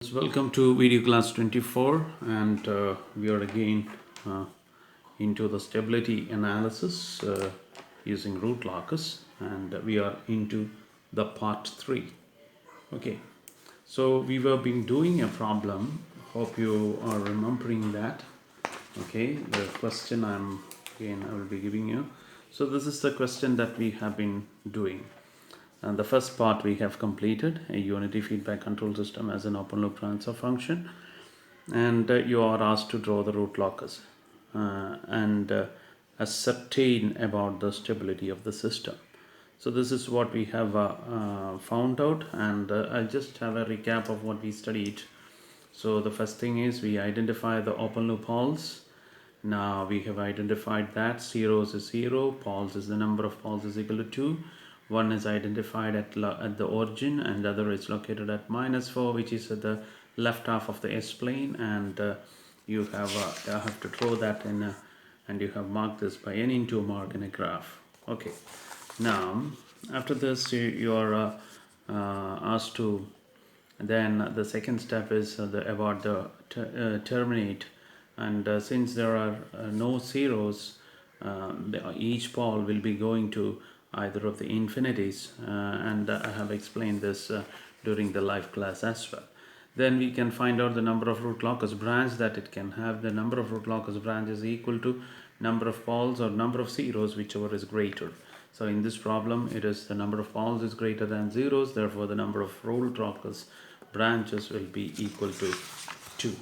Welcome to video class 24, and we are again uh, into the stability analysis using root locus, and we are into the part 3. Okay, so we were been doing a problem. Hope you are remembering that. Okay, the question I will be giving you. So this is the question that we have been doing. And the first part we have completed, a unity feedback control system as an open loop transfer function, and you are asked to draw the root locus and ascertain about the stability of the system. So this is what we have found out, and I'll just have a recap of what we studied. So the first thing is we identify the open loop poles. Now we have identified that zeros is 0, poles is the number of poles is equal to 2. One is identified at the origin, and the other is located at -4, which is at the left half of the S-plane, and you have to throw that in, and you have marked this by n into mark in a graph. Okay, now after this you are asked to, then the second step is about the terminate, and since there are no zeros, each pole will be going to either of the infinities, and I have explained this during the live class as well. Then we can find out the number of root locus branch that it can have. The number of root locus branch is equal to number of poles or number of zeros, whichever is greater. So in this problem it is the number of poles is greater than zeros, therefore the number of root locus branches will be equal to 2.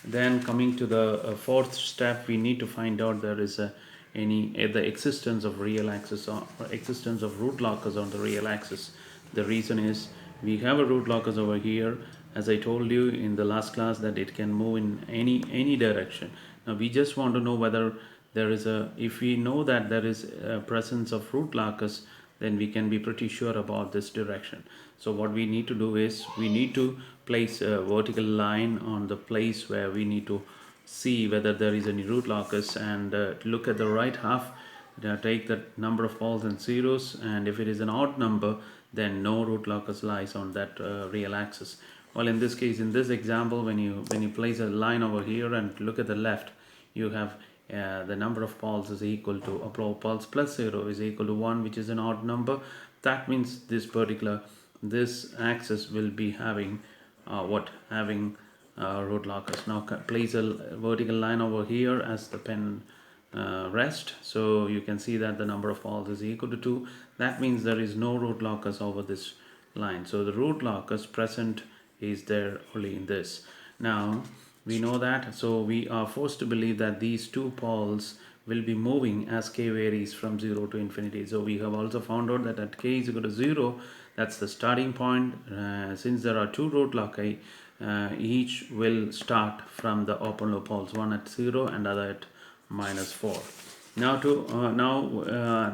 Then coming to the fourth step, we need to find out there is the existence of real axis or existence of root locus on the real axis. The reason is we have a root locus over here, as I told you in the last class, that it can move in any direction. Now we just want to know whether there is if we know that there is a presence of root locus, then we can be pretty sure about this direction. So what we need to do is we need to place a vertical line on the place where we need to see whether there is any root locus, and look at the right half, take the number of poles and zeros, and if it is an odd number, then no root locus lies on that real axis. Well, in this case, in this example, when you place a line over here and look at the left, you have the number of poles is equal to poles plus 0 is equal to 1, which is an odd number. That means this axis will be having root locus. Now place a vertical line over here as the pen rest, so you can see that the number of poles is equal to 2. That means there is no root locus over this line. So the root locus present is there only in this. Now we know that, so we are forced to believe that these two poles will be moving as k varies from 0 to infinity. So we have also found out that at k is equal to 0, that's the starting point. Since there are two root loci, each will start from the open loop poles, one at 0 and other at -4. Now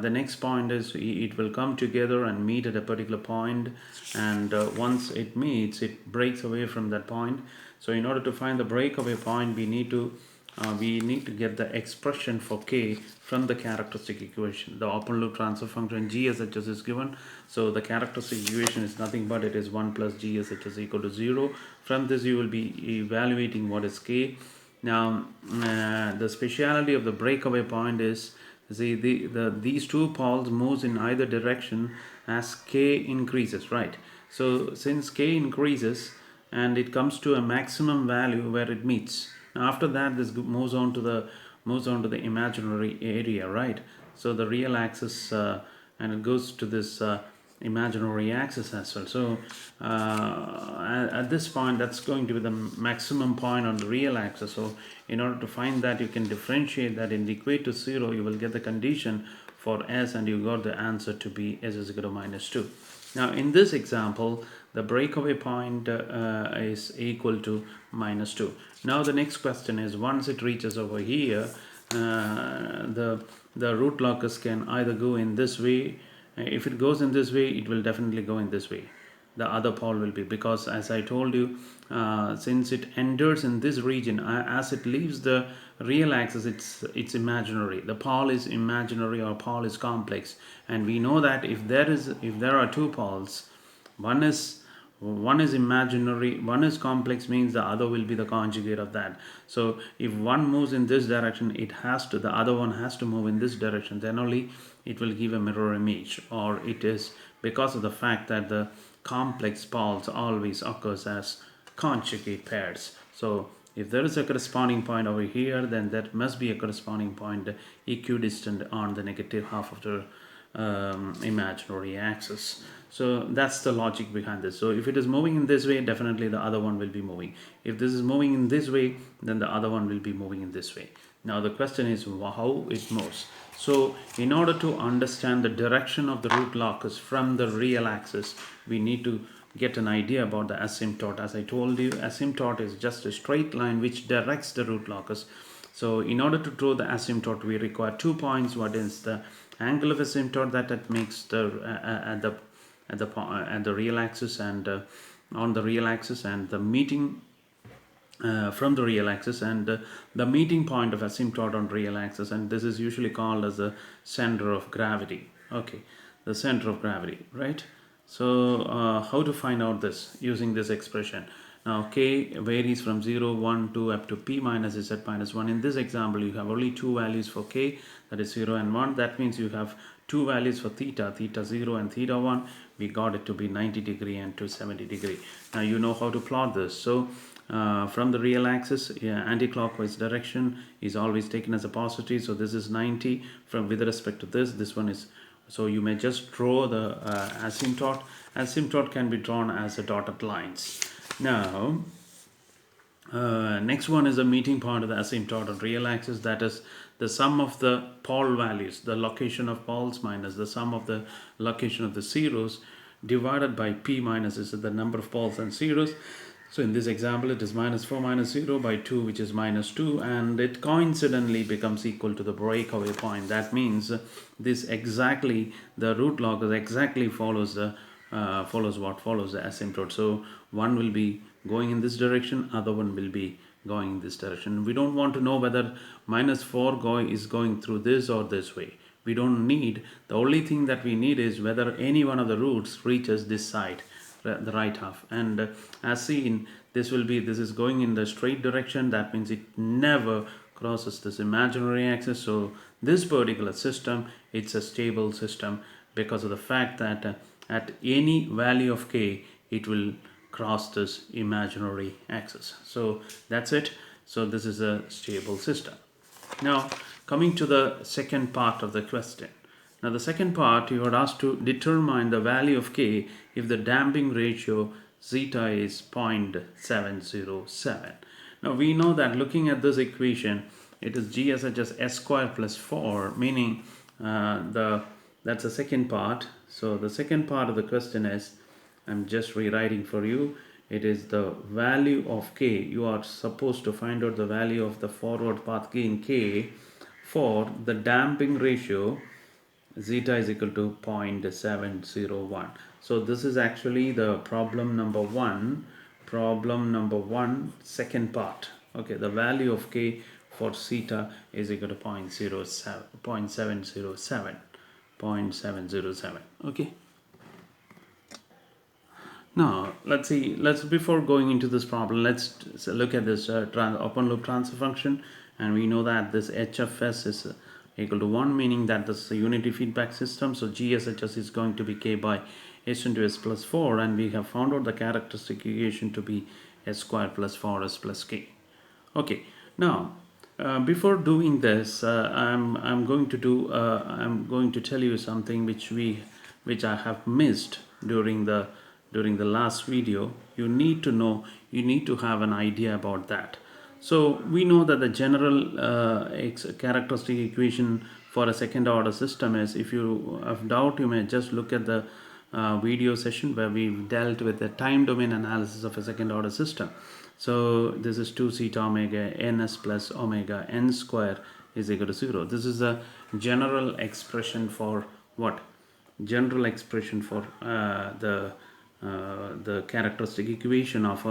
the next point is it will come together and meet at a particular point, and once it meets, it breaks away from that point. So in order to find the breakaway point, we need to get the expression for k from the characteristic equation. The open loop transfer function GSHS is given, so the characteristic equation is nothing but it is 1 plus GSHS equal to 0. From this you will be evaluating what is k. Now the speciality of the breakaway point is, see, these two poles moves in either direction as k increases, right? So since k increases and it comes to a maximum value where it meets, after that this moves on to the imaginary area, right? So the real axis, and it goes to this imaginary axis as well. So at this point, that's going to be the maximum point on the real axis. So in order to find that, you can differentiate that in the equate to 0, you will get the condition for s, and you got the answer to be s is equal to -2. Now in this example, the breakaway point is equal to -2. Now the next question is, once it reaches over here, the root locus can either go in this way. If it goes in this way, it will definitely go in this way. The other pole will be, because as I told you, since it enters in this region, as it leaves the real axis, it's imaginary. The pole is imaginary, or pole is complex, and we know that if there are two poles, one is one is imaginary, one is complex, means the other will be the conjugate of that. So if one moves in this direction, the other one has to move in this direction, then only it will give a mirror image. Or it is because of the fact that the complex poles always occurs as conjugate pairs. So if there is a corresponding point over here, then there must be a corresponding point equidistant on the negative half of the imaginary axis. So that's the logic behind this. So if it is moving in this way, definitely the other one will be moving. If this is moving in this way, then the other one will be moving in this way. Now the question is how it moves. So in order to understand the direction of the root locus from the real axis, we need to get an idea about the asymptote. As I told you, asymptote is just a straight line which directs the root locus. So in order to draw the asymptote, we require 2 points. What is the angle of asymptote that it makes at the real axis, and on the real axis, and the meeting from the real axis, and the meeting point of asymptote on real axis, and this is usually called as the center of gravity. Okay, the center of gravity, right? So how to find out this using this expression? Now k varies from 0, 1, 2 up to p minus z minus 1. In this example, you have only two values for k, that is 0 and 1. That means you have two values for theta 0 and theta 1. We got it to be 90 degree and 270 degree. Now you know how to plot this. So from the real axis, anti-clockwise direction is always taken as a positive. So this is 90 from with respect to this one is. So you may just draw the asymptote. Asymptote can be drawn as a dotted lines. Now next one is the meeting point of the asymptote on real axis, that is the sum of the pole values, the location of poles, minus the sum of the location of the zeros, divided by p minus is the number of poles and zeros. So in this example, it is minus 4 minus 0 by 2, which is minus 2, and it coincidentally becomes equal to the breakaway point. That means this exactly, the root locus exactly follows the follows the asymptote. So one will be going in this direction, other one will be going in this direction. We don't want to know whether minus 4 is going through this or this way. We don't need, the only thing that we need is whether any one of the roots reaches this side, the right half. And as seen, this is going in the straight direction. That means it never crosses this imaginary axis. So this particular system, it's a stable system because of the fact that at any value of k, it will cross this imaginary axis. So that's it. So this is a stable system. Now coming to the second part of the question. Now the second part, you are asked to determine the value of k if the damping ratio zeta is 0.707. Now we know that looking at this equation, it is g as s square plus 4, meaning that's the second part. So the second part of the question is, I'm just rewriting for you. It is the value of k. You are supposed to find out the value of the forward path gain k for the damping ratio zeta is equal to 0.701. So this is actually the problem number one, second part. Okay, the value of k for zeta is equal to 0.707. Okay. Now let's see, before going into this problem, let's look at this open loop transfer function, and we know that this HFS is equal to 1, meaning that this is a unity feedback system. So GSHS is going to be k by s into s plus 4, and we have found out the characteristic equation to be s square plus 4s plus k. Okay, now before doing this, I'm going to tell you something which I have missed during the last video. You need to know, you need to have an idea about that. So we know that the general characteristic equation for a second order system is, if you have doubt, you may just look at the video session where we've dealt with the time domain analysis of a second order system. So this is 2 zeta omega ns plus omega n square is equal to 0. This is a general expression for what? General expression for the characteristic equation of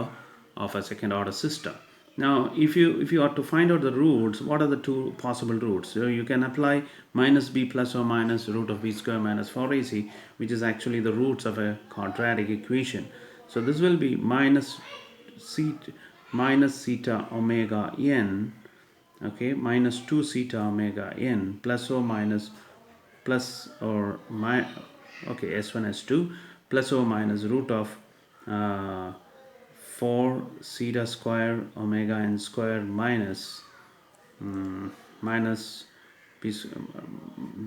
a second order system. Now if you are to find out the roots, what are the two possible roots? So you can apply minus b plus or minus root of b square minus 4ac, which is actually the roots of a quadratic equation. So this will be minus theta omega n, okay, minus 2 theta omega n plus or minus plus or my, okay, s1 s2 plus or minus root of 4 theta square omega n square minus minus b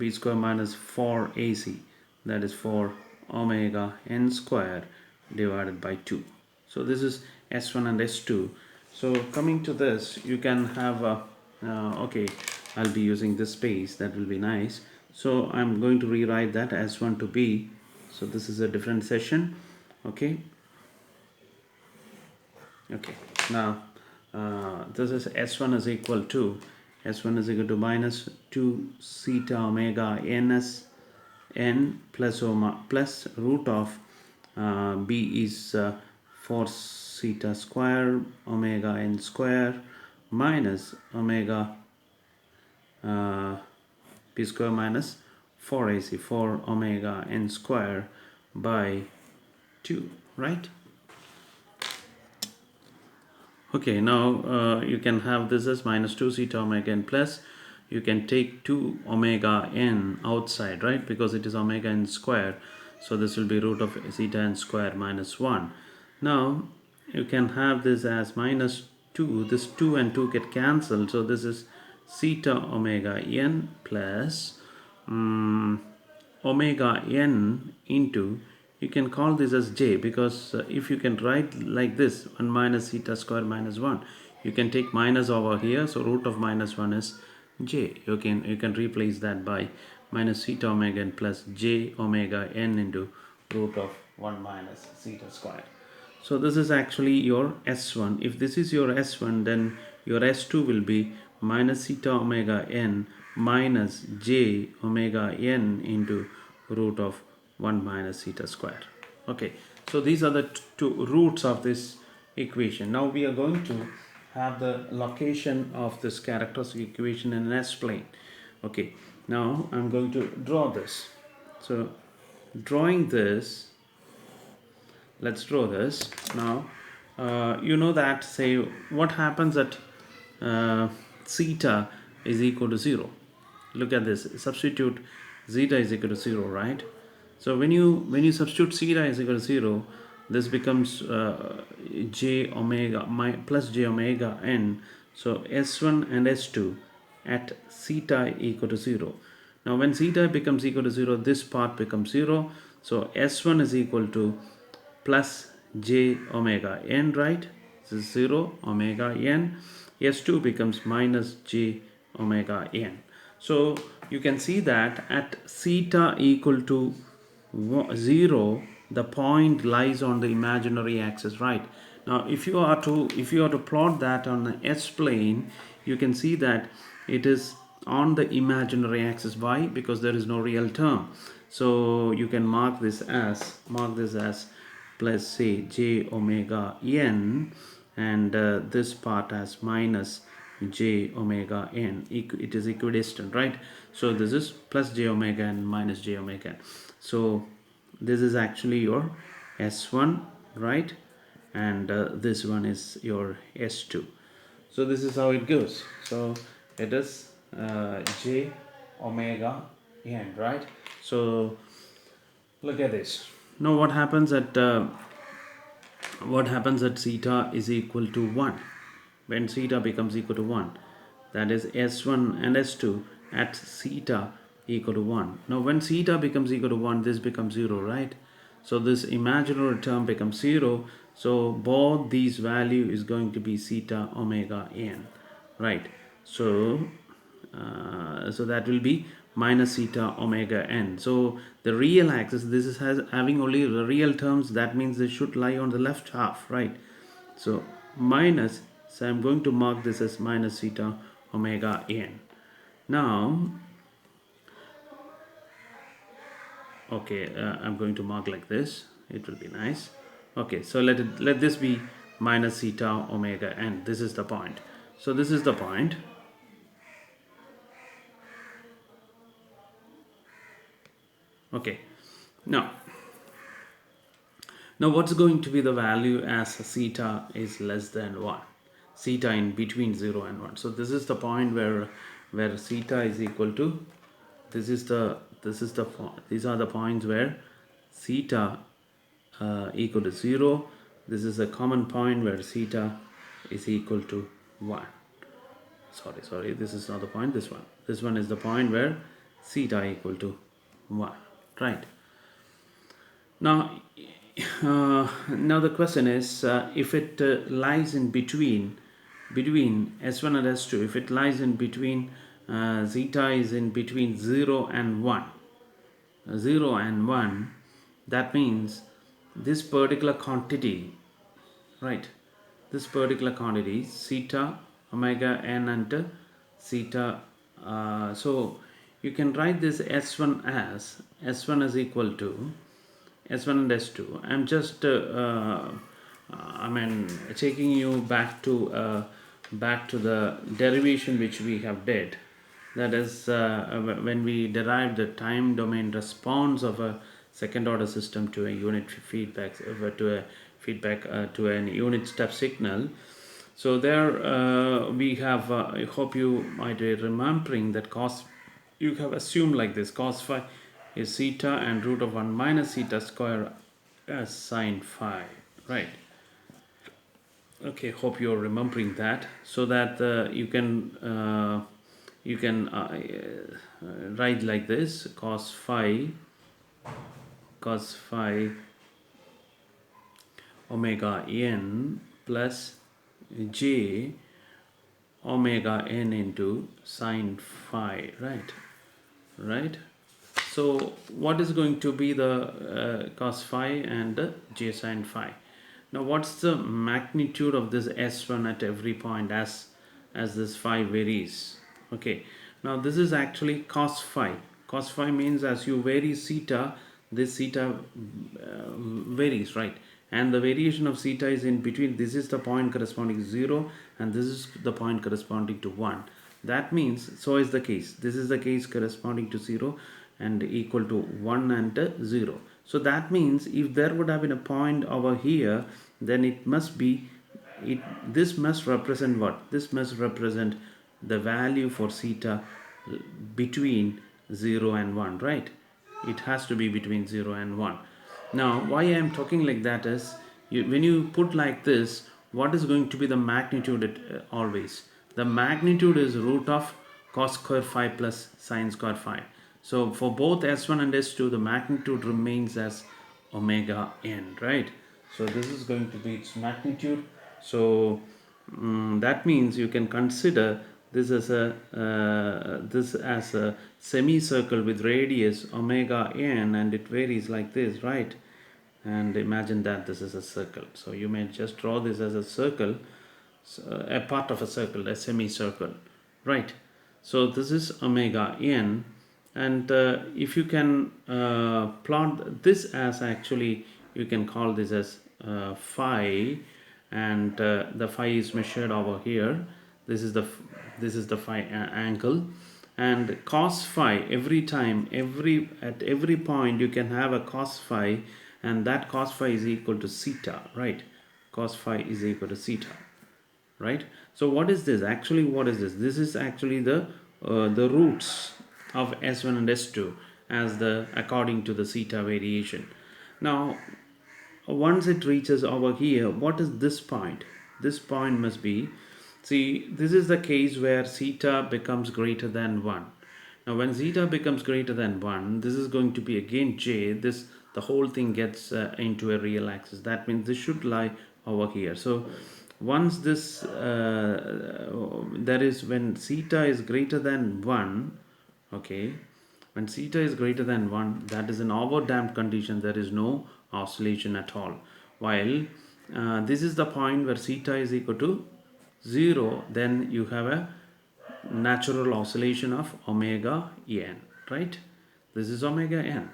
square minus 4 ac, that is 4 omega n square divided by 2. So this is s1 and s2. So coming to this, you can have a okay, I'll be using this space, that will be nice. So I'm going to rewrite that s1 to b. So this is a different session. Okay, now this is s1 is equal to minus 2 theta omega ns n plus root of b is 4 theta square omega n square minus omega b square minus 4ac 4 omega n square by 2, right? Okay, now you can have this as minus 2 theta omega n plus, you can take 2 omega n outside, right, because it is omega n square. So this will be root of theta n square minus 1. Now you can have this as minus 2, this 2 and 2 get cancelled, so this is theta omega n plus omega n into, you can call this as j, because if you can write like this 1 minus theta square minus 1, you can take minus over here, so root of minus 1 is j. You can replace that by minus theta omega n plus j omega n into root of 1 minus theta square. So this is actually your s1. If this is your s1, then your s2 will be minus theta omega n minus j omega n into root of 1 minus theta square. Okay, so these are the two roots of this equation. Now we are going to have the location of this characteristic equation in an S-plane. Okay, now I'm going to draw this. So drawing this, let's draw this. Now you know that, say, what happens at theta is equal to 0. Look at this, substitute zeta is equal to 0, right? So when you substitute theta is equal to 0, this becomes j omega plus j omega n. So s1 and s2 at theta equal to 0. Now when theta becomes equal to 0, this part becomes 0. So s1 is equal to plus j omega n, right? This is 0 omega n. S2 becomes minus j omega n. So you can see that at theta equal to 0, the point lies on the imaginary axis, right? Now if you are to plot that on the S-plane, you can see that it is on the imaginary axis. Why? Because there is no real term. So you can mark this as plus, say, j omega n, and this part as minus j omega n. It is equidistant, right? So this is plus j omega n minus j omega n. So this is actually your S1, right? And this one is your S2. So this is how it goes. So it is j omega n, right? So look at this. Now what happens at theta is equal to 1? When theta becomes equal to 1, that is S1 and S2 at theta equal to 1. Now when theta becomes equal to 1, this becomes 0, right? So this imaginary term becomes 0. So both these value is going to be theta omega n, right? So so that will be minus theta omega n. So the real axis, this is having only the real terms, that means they should lie on the left half, right? So minus, so I'm going to mark this as minus theta omega n. Now okay, I'm going to mark like this, it will be nice. Okay, so let this be minus theta omega n. This is the point. So this is the point. Okay, now Now what's going to be the value as theta is less than 1? Theta in between 0 and 1. So this is the point where theta is equal to, these are the points where theta equal to 0. This is a common point where theta is equal to 1. Sorry, this is not the point, this one is the point where theta equal to 1, right? Now now the question is, if it lies in between s1 and s2, if it lies in between, zeta is in between 0 and 1, that means this particular quantity, right, this particular quantity theta, omega n, and theta, so you can write this s1 as s1 is equal to s1 and s2. I'm just taking you back to the derivation which we have did. That is, when we derived the time domain response of a second order system to a unit feedback, to an unit step signal. So there we have, I hope you might be remembering that you have assumed like this: cos phi is theta and root of 1 minus theta square as sine phi, right? Okay, hope you're remembering that, so that you can write like this: cos phi omega n plus j omega n into sine phi, right? So what is going to be the cos phi and j sine phi? Now what's the magnitude of this s1 at every point as this phi varies? Okay, now this is actually cos phi. Cos phi means as you vary theta, this theta varies, right? And the variation of theta is in between. This is the point corresponding to 0 and this is the point corresponding to 1. That means, so is the case. This is the case corresponding to 0 and equal to 1 and 0. So that means if there would have been a point over here, then it must be, this must represent what? This must represent the value for theta between 0 and 1, right? It has to be between 0 and 1. Now why I am talking like that is, when you put like this, what is going to be the magnitude always? The magnitude is root of cos square phi plus sine square phi. So for both s1 and s2, the magnitude remains as omega n, right? So this is going to be its magnitude. So that means you can consider this as a semicircle with radius omega n, and it varies like this, right? And imagine that this is a circle. So you may just draw this as a circle, a part of a circle, a semicircle, right? So this is omega n, and if you can plot this as, actually you can call this as phi, and the phi is measured over here. This is the phi angle, and cos phi, every time, at every point you can have a cos phi, and that cos phi is equal to theta, right? Cos phi is equal to theta, right? So what is this? Actually, what is this? This is actually the roots of s1 and s2 as according to the theta variation. Now once it reaches over here, what is this point? This point must be, see, this is the case where theta becomes greater than 1. Now when theta becomes greater than 1, this is going to be again j, the whole thing gets into a real axis. That means this should lie over here. So once this that is when theta is greater than 1, okay, when theta is greater than 1, that is an overdamped condition. There is no oscillation at all. While this is the point where theta is equal to 0, then you have a natural oscillation of omega n, right? This is omega n.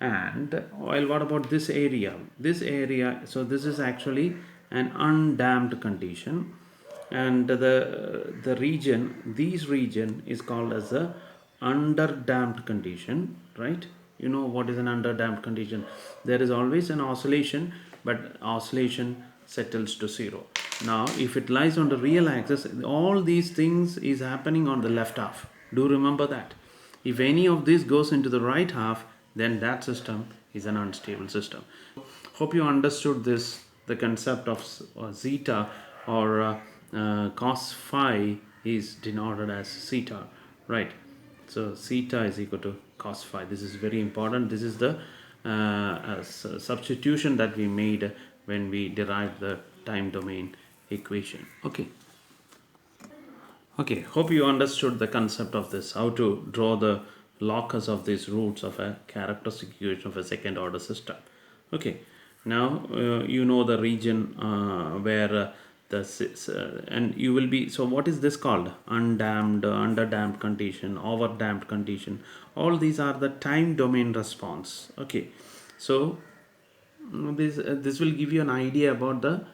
And while what about this area? So this is actually an undamped condition, and the region, this region is called as a underdamped condition, right? You know what is an underdamped condition? There is always an oscillation, but oscillation settles to zero. Now if it lies on the real axis, all these things is happening on the left half. Do remember that. If any of this goes into the right half, then that system is an unstable system. Hope you understood this, the concept of zeta, or cos phi is denoted as zeta, right? So zeta is equal to cos phi. This is very important. This is the substitution that we made when we derived the time domain equation. Okay, hope you understood the concept of this, how to draw the locus of these roots of a characteristic equation of a second order system. Okay, now you know the region where and you will be, so what is this called? Undamped, underdamped condition, overdamped condition. All these are the time domain response. Okay, so this will give you an idea about the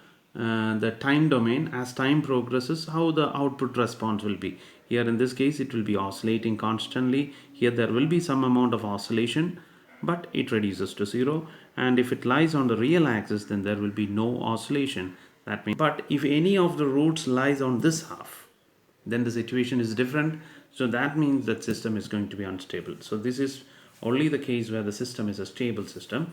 time domain. As time progresses, how the output response will be. Here in this case it will be oscillating constantly. Here there will be some amount of oscillation, but it reduces to zero. And if it lies on the real axis, then there will be no oscillation. That means, but if any of the roots lies on this half, then the situation is different. So that means that system is going to be unstable. So this is only the case where the system is a stable system.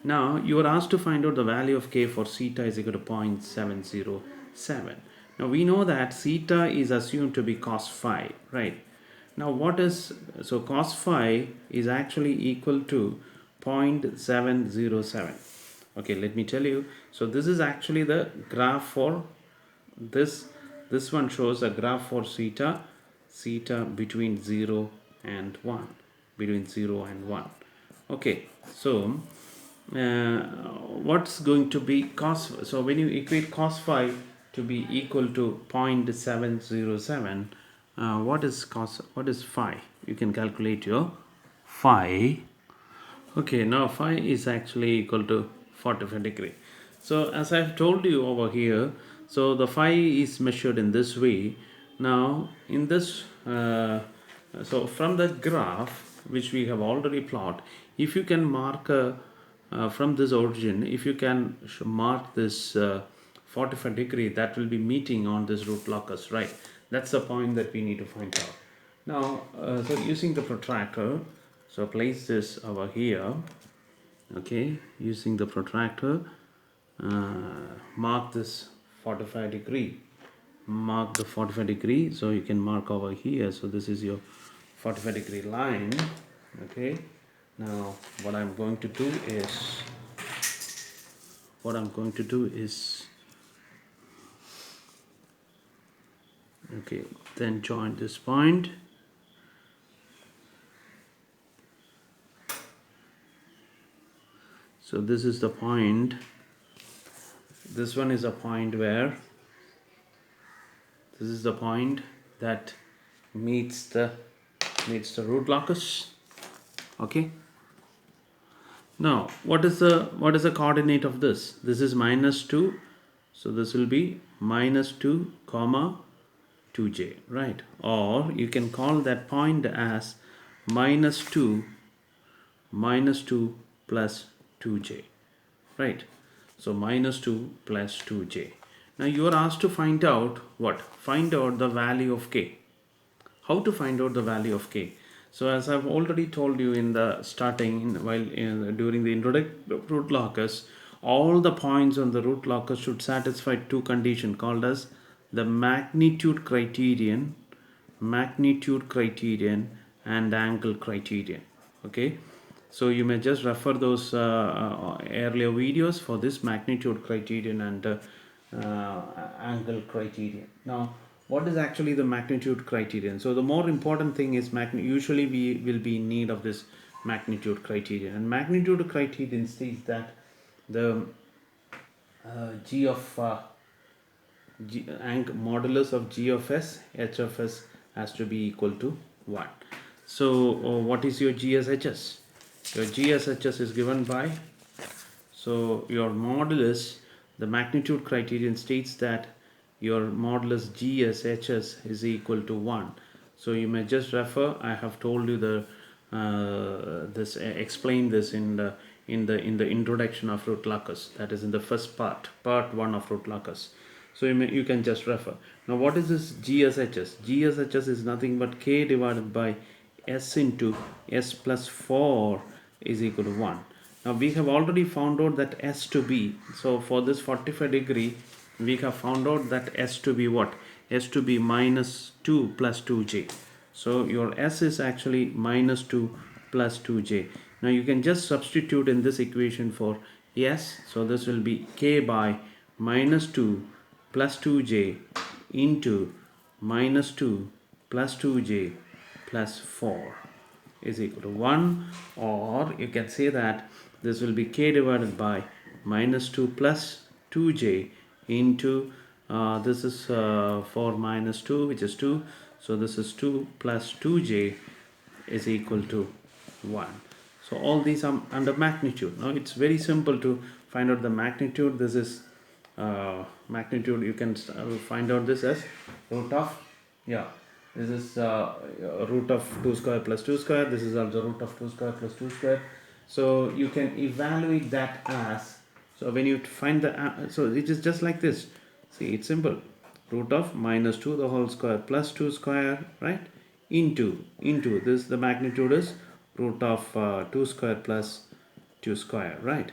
Now you are asked to find out the value of k for theta is equal to 0.707. Now we know that theta is assumed to be cos phi, right? Now what is, so cos phi is actually equal to 0.707. Okay, let me tell you. So this is actually the graph for this. This one shows a graph for theta between 0 and 1, between 0 and 1. Okay, so what's going to be cos, so when you equate cos phi to be equal to 0.707, what is phi? You can calculate your phi. Okay, now phi is actually equal to 45 degree. So as I've told you over here, so the phi is measured in this way. Now in this so from the graph which we have already plotted, if you can mark from this origin, if you can mark this 45 degree, that will be meeting on this root locus, right? That's the point that we need to find out. Now so using the protractor, so place this over here. Okay, using the protractor, mark this 45 degree, mark the 45 degree. So you can mark over here. So this is your 45 degree line. Okay, now what I'm going to do is okay, then join this point. So this is the point. This one is a point where this is the point that meets the root locus. Okay. Now what is the coordinate of this? This is -2. So this will be -2, 2j, right? Or you can call that point as -2 plus 2j, right? So -2 plus 2j. Now you are asked to find out what? Find out the value of k. How to find out the value of k? So as I've already told you in the starting, during the introductory root locus, all the points on the root locus should satisfy two conditions called as the magnitude criterion and angle criterion. Okay, so you may just refer those earlier videos for this magnitude criterion and angle criterion. Now what is actually the magnitude criterion? So the more important thing is usually we will be in need of this magnitude criterion, and magnitude criterion states that the g of modulus of g of s, h of s has to be equal to 1. So what is your GSHS? Your GSHS is given by, so your modulus, the magnitude criterion states that your modulus GSHS is equal to 1. So you may just refer, I have told you the this explain this in the introduction of root locus, that is in the first part 1 of root locus. So you can just refer. Now what is this GSHS? GSHS is nothing but k divided by s into s plus 4 is equal to 1. Now we have already found out that s to be, so for this 45 degree we have found out that s to be what? S to be minus 2 plus 2j. So your s is actually minus 2 plus 2j. Now you can just substitute in this equation for s. So this will be k by minus 2 plus 2j into minus 2 plus 2j plus 4 is equal to 1, or you can say that this will be k divided by minus 2 plus 2j into this is 4 minus 2, which is 2, so this is 2 plus 2j is equal to 1. So all these are under magnitude. Now it's very simple to find out the magnitude. This is magnitude. You can find out this as root of, yeah, this is root of 2 square plus 2 square. This is also root of 2 square plus 2 square. So you can evaluate that as, so when you find the so it is just like this. See, it's simple. Root of minus 2 the whole square plus 2 square, right, into this, the magnitude is root of 2 square plus 2 square, right.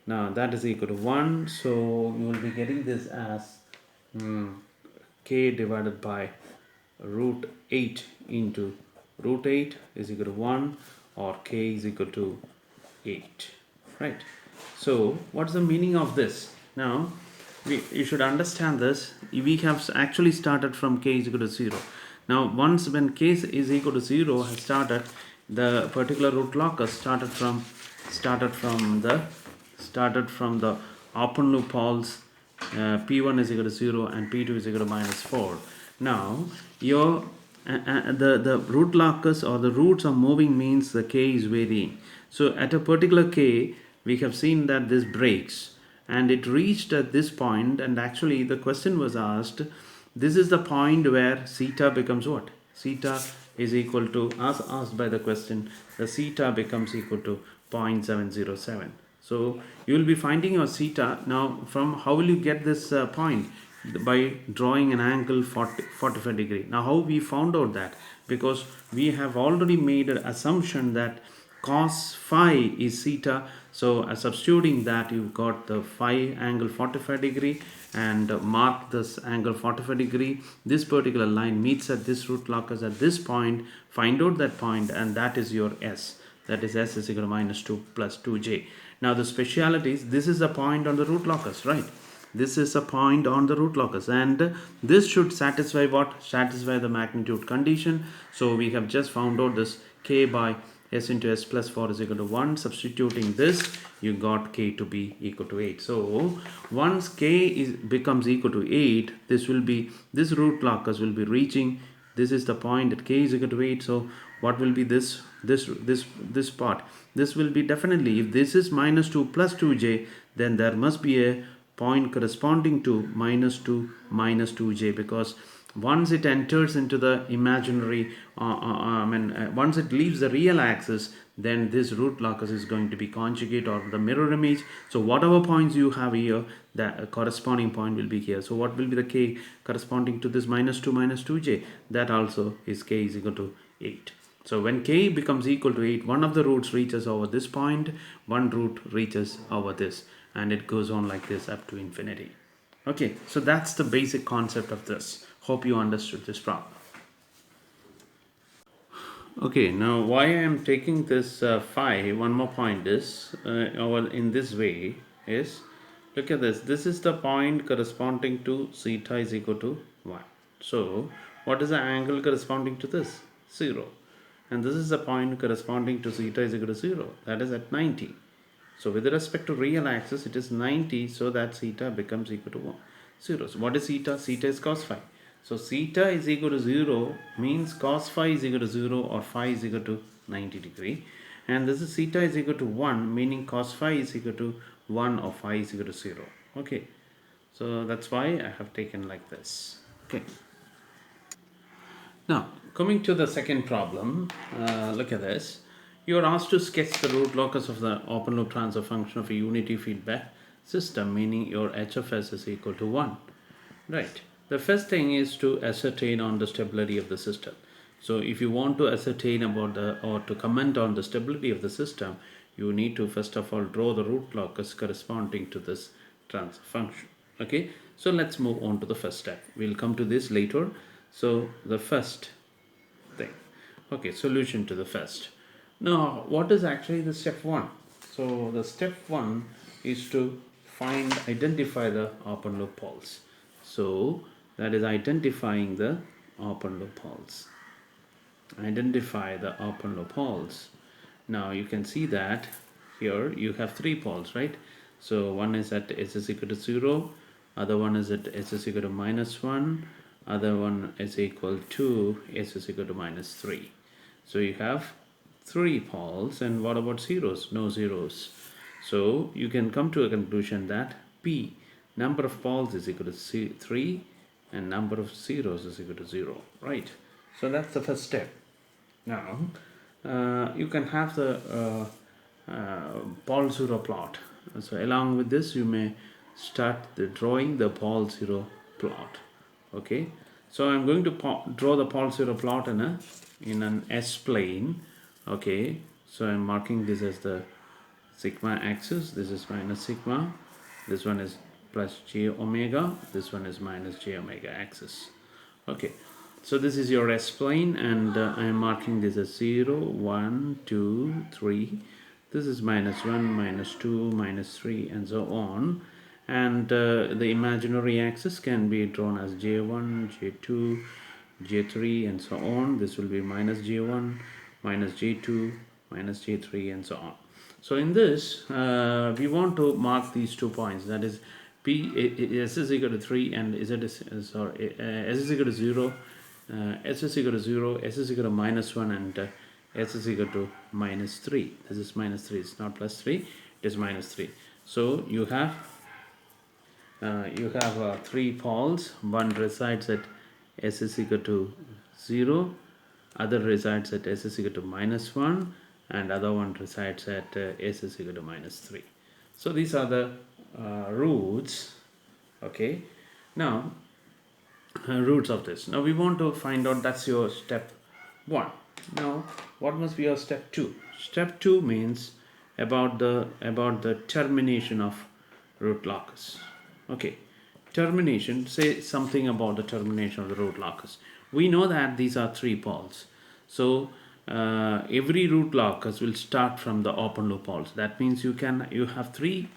Now that is equal to 1. So you will be getting this as k divided by root 8 into root 8 is equal to 1, or k is equal to 8, right. So what's the meaning of this? Now you should understand this. We have actually started from k is equal to 0. Now once when k is equal to 0 has started, the particular root locus started from the open loop poles. P1 is equal to 0 and P2 is equal to minus 4. Now your the root locus or the roots are moving means the k is varying. So at a particular k we have seen that this breaks and it reached at this point, and actually the question was asked, this is the point where theta becomes what? Theta is equal to, as asked by the question, the theta becomes equal to 0.707. So you will be finding your theta. Now from how will you get this point? By drawing an angle 45 degree. Now how we found out that? Because we have already made an assumption that cos phi is theta. So substituting that, you got the phi angle 45 degree, and mark this angle 45 degree. This particular line meets at this root locus at this point. Find out that point, and that is your s. That is s is equal to minus 2 plus 2j. Now the specialities, this is a point on the root locus, right? This is a point on the root locus, and this should satisfy what? Satisfy the magnitude condition. So we have just found out this k by s into s plus 4 is equal to 1. Substituting this, you got k to be equal to 8. So once k becomes equal to 8, this root locus will be reaching. This is the point at k is equal to 8. So what will be this part? This will be definitely, if this is minus 2 plus 2j, then there must be a point corresponding to minus 2 minus 2j, because once it enters into the imaginary once it leaves the real axis, then this root locus is going to be conjugate or the mirror image. So whatever points you have here, that corresponding point will be here. So what will be the k corresponding to this minus 2 minus 2j? That also is k is equal to 8. So when k becomes equal to 8, one of the roots reaches over this point, one root reaches over this, and it goes on like this up to infinity. Okay, so that's the basic concept of this. Hope you understood this problem. Okay, now why I am taking this phi, one more point is, over in this way is, look at this. This is the point corresponding to theta is equal to 1. So what is the angle corresponding to this? 0. And this is the point corresponding to theta is equal to 0. That is at 90. So with respect to real axis, it is 90, so that theta becomes equal to 1, 0. So what is theta? Theta is cos phi. So theta is equal to 0 means cos phi is equal to 0 or phi is equal to 90 degree. And this is theta is equal to 1, meaning cos phi is equal to 1 or phi is equal to 0. Okay. So that's why I have taken like this. Okay. Now, coming to the second problem, look at this. You are asked to sketch the root locus of the open loop transfer function of a unity feedback system, meaning your HFS is equal to 1. Right. The first thing is to ascertain on the stability of the system. So if you want to ascertain about or to comment on the stability of the system, you need to first of all draw the root locus corresponding to this transfer function. Okay. So let's move on to the first step. We'll come to this later. So the first thing. Okay, solution to the first. Now, what is actually the step 1? So the step 1 is to identify the open loop poles. So that is identifying the open loop poles. Identify the open loop poles. Now you can see that here you have 3 poles, right? So one is at s is equal to 0, other one is at s is equal to -1, other one is equal to s is equal to -3. So you have 3 poles, and what about zeros? No zeros. So you can come to a conclusion that P, number of poles, is equal to 3 and number of zeros is equal to 0, right? So that's the first step. Now you can have the pole 0 plot. So along with this you may start drawing the pole 0 plot. Okay, so I'm going to draw the pole 0 plot in an S plane. Okay, so I'm marking this as the sigma axis. This is minus sigma, this one is plus j omega, this one is minus j omega axis. Okay, so this is your S plane, and I am marking this as 0, 1, 2, 3. This is -1, -2, -3, and so on. And the imaginary axis can be drawn as J1, J2, J3, and so on. This will be minus J1, minus J2, minus J3, and so on. So in this, we want to mark these 2 points. That is, S is equal to 3 and S is equal to 0. S is equal to 0, S is equal to -1, and S is equal to -3. This is -3, it's not +3, it is -3. So you have 3 poles. One resides at S is equal to 0, other resides at S is equal to -1, and other one resides at S is equal to -3. So these are the roots. Okay, now roots of this. Now we want to find out, that's your step 1. Now what must be your step 2? Step 2 means about the termination of root locus. Okay, termination, say something about the termination of the root locus. We know that these are 3 poles. So every root locus will start from the open loop poles. That means you have 3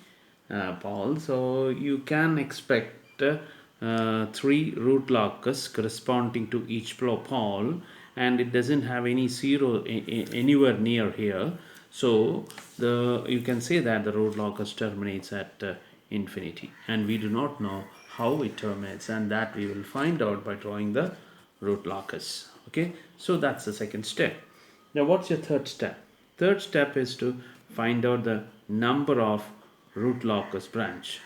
poles, so you can expect 3 root locus corresponding to each pole, and it doesn't have any 0 anywhere near here. So you can say that the root locus terminates at infinity, and we do not know how it terminates, and that we will find out by drawing the root locus. Okay, so that's the second step. Now what's your third step? Third step is to find out the number of root locus branch.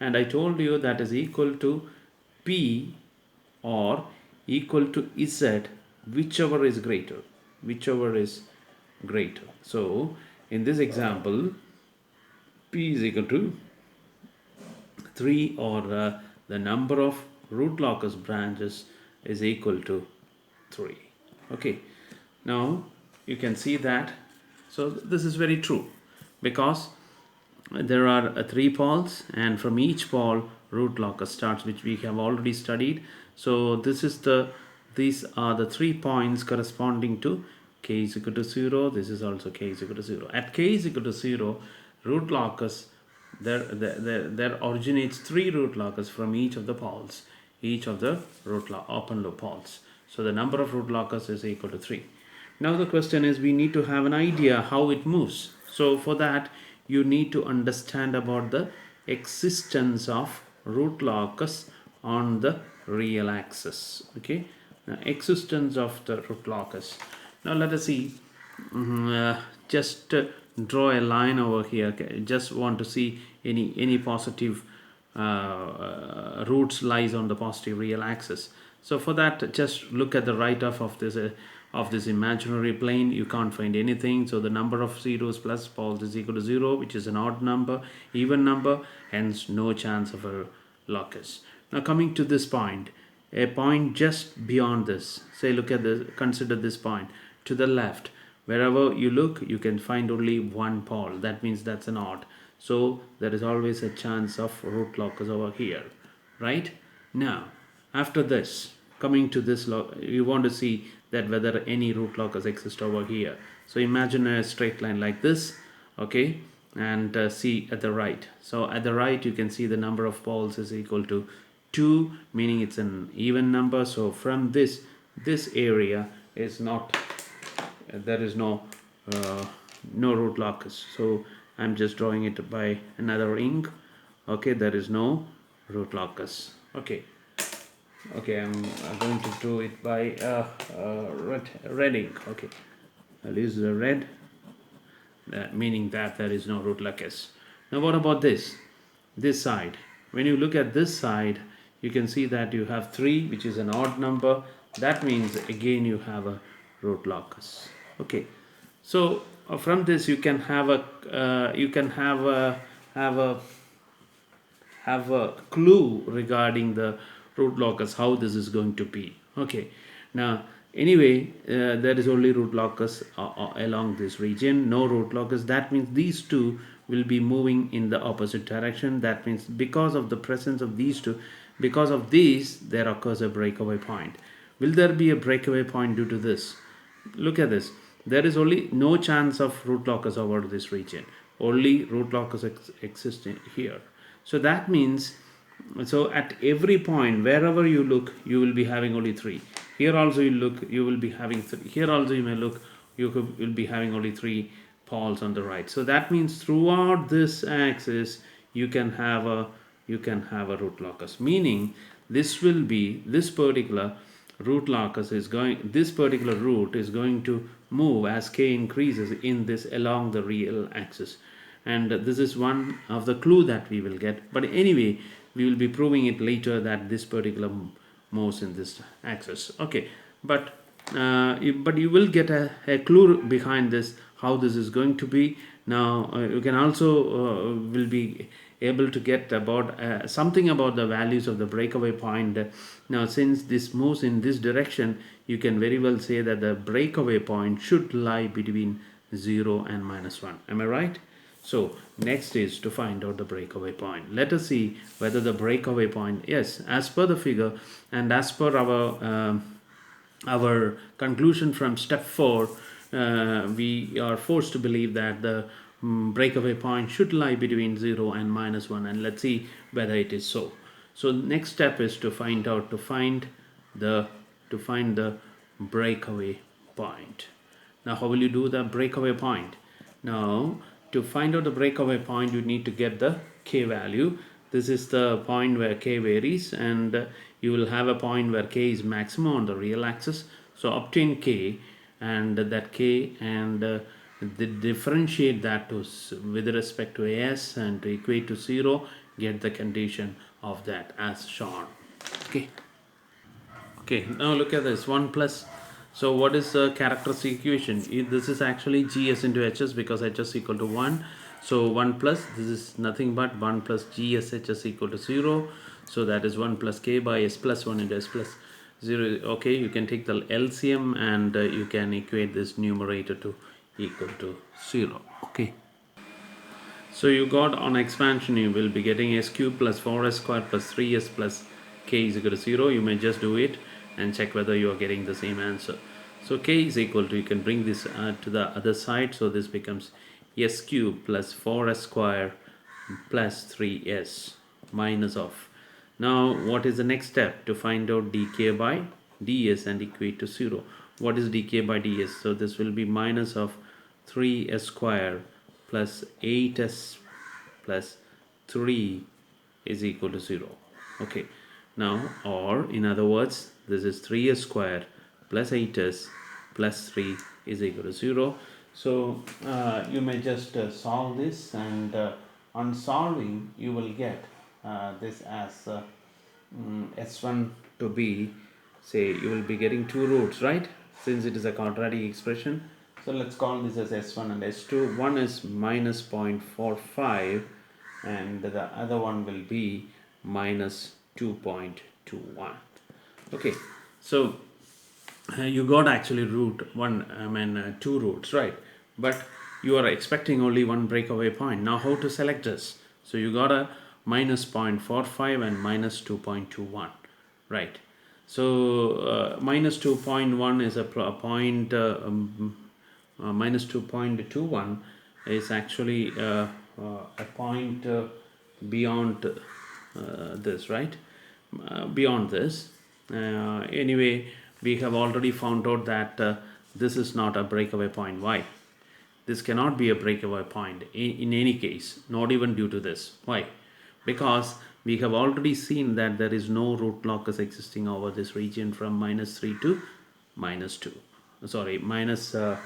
And I told you that is equal to P or equal to Z, whichever is greater. So in this example, P is equal to 3, or the number of root locus branches is equal to 3. Okay, now you can see that. So this is very true, because there are 3 poles, and from each pole root locus starts, which we have already studied. So these are the 3 points corresponding to k is equal to 0. This is also k is equal to 0. At k is equal to 0, root locus, there originates 3 root locus from each of the poles, each of the open loop poles. So the number of root locus is equal to 3. Now the question is, we need to have an idea how it moves. So for that, you need to understand about the existence of root locus on the real axis. Okay, now, existence of the root locus. Now let us see. Just draw a line over here. Okay? Just want to see any positive roots lies on the positive real axis. So for that, just look at the write-off of this imaginary plane. You can't find anything. So the number of zeros plus poles is equal to 0, which is an odd number, even number, hence no chance of a locus. Now coming to this point, a point just beyond this, say look at this, consider this point to the left. Wherever you look, you can find only one pole. That means that's an odd. So there is always a chance of root locus over here, right? Now, after this, coming to this, you want to see that whether any root locus exist over here. So imagine a straight line like this, okay, and see at the right. So at the right, you can see the number of poles is equal to 2, meaning it's an even number. So from this area is not, there is no root locus. So I'm just drawing it by another ink. Okay, there is no root locus. Okay, I'm going to do it by red ink. Okay, I'll use the red, meaning that there is no root locus. Now what about this side? When you look at this side, you can see that you have 3, which is an odd number. That means again you have a root locus. Okay, so from this you can have a clue regarding the root locus, how this is going to be. Okay, now anyway, there is only root locus along this region, no root locus. That means these two will be moving in the opposite direction. That means because of the presence of these two, because of these, there occurs a breakaway point. Will there be a breakaway point due to this? Look at this. There is only no chance of root locus over this region. Only root locus exists here. So that means, so at every point, wherever you look, you will be having only 3. Here also you look, you will be having 3. Here also you may look, you will be having only 3 poles on the right. So that means throughout this axis, you can have a root locus. Meaning this will be, this particular root locus is going, this particular root is going to move as k increases in this along the real axis. And this is one of the clue that we will get. But anyway, we will be proving it later that this particular moves in this axis. Okay, but you will get a clue behind this, how this is going to be. Now you can also will be able to get about something about the values of the breakaway point. Now since this moves in this direction, you can very well say that the breakaway point should lie between 0 and -1. Am I right? So next is to find out the breakaway point. Let us see whether the breakaway point, yes, as per the figure and as per our conclusion from step 4, we are forced to believe that the breakaway point should lie between 0 and -1, and let's see whether it is so. So next step is to find the breakaway point. Now how will you do the breakaway point? Now to find out the breakaway point, you need to get the k value. This is the point where k varies, and you will have a point where k is maximum on the real axis. So obtain k, and that k, and differentiate that to with respect to s and to equate to 0, get the condition of that as shown. Okay, now look at this 1 plus. So what is the characteristic equation? This is actually gs into hs, because hs equal to 1. So 1 plus, this is nothing but 1 plus gs hs equal to 0. So that is 1 plus k by s plus 1 into s plus 0. Okay, you can take the LCM and you can equate this numerator to equal to 0. Okay. So you got on expansion, you will be getting s cube plus 4s squared plus 3s plus k is equal to 0. You may just do it and check whether you are getting the same answer. So k is equal to, you can bring this to the other side. So this becomes s cube plus 4s square plus 3s minus of. Now what is the next step? To find out dk by ds and equate to 0. What is dk by ds? So this will be minus of 3s square plus 8s plus 3 is equal to 0. Okay, now, or in other words, this is 3s square plus 8s plus 3 is equal to 0. So you may just solve this, and on solving you will get this as s1 to be say you will be getting two roots, right? Since it is a quadratic expression. So let's call this as S1 and S2. One is minus 0.45 and the other one will be minus 2.21. Okay, so you got actually two roots, right? But you are expecting only one breakaway point. Now how to select this? So you got a minus 0.45 and minus 2.21, right? So minus 2.1 is a point, minus 2.21 is actually a point beyond this, right? Beyond this. Anyway, we have already found out that this is not a breakaway point. Why? This cannot be a breakaway point in any case, not even due to this. Why? Because we have already seen that there is no root locus existing over this region from minus 3 to minus 2. Sorry, minus, I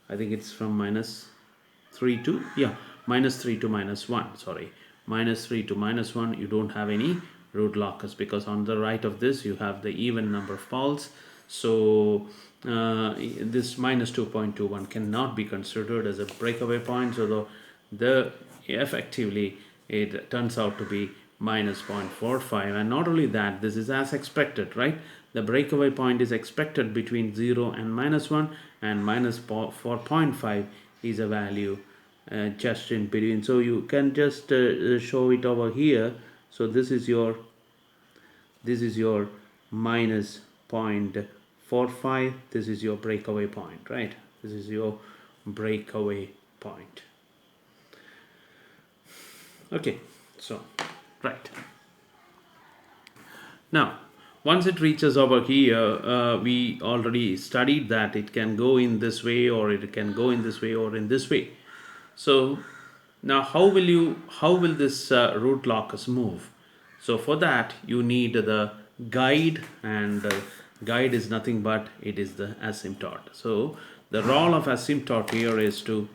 think it's from minus 3 to, yeah, minus 3 to minus 1. Sorry, minus 3 to minus 1, you don't have any root locus because on the right of this you have the even number of poles. So this minus 2.21 cannot be considered as a breakaway point. So the effectively it turns out to be minus 0.45. And not only that, this is as expected, right? The breakaway point is expected between 0 and minus 1, and minus 4.5 is a value just in between. So you can just show it over here. So this is your minus 0.45. This is your breakaway point, right? This is your breakaway point. Okay, so right now once it reaches over here, we already studied that it can go in this way, or it can go in this way, or in this way. So now how will this root locus move? So for that you need the guide, and guide is nothing but it is the asymptote. So the role of asymptote here is to,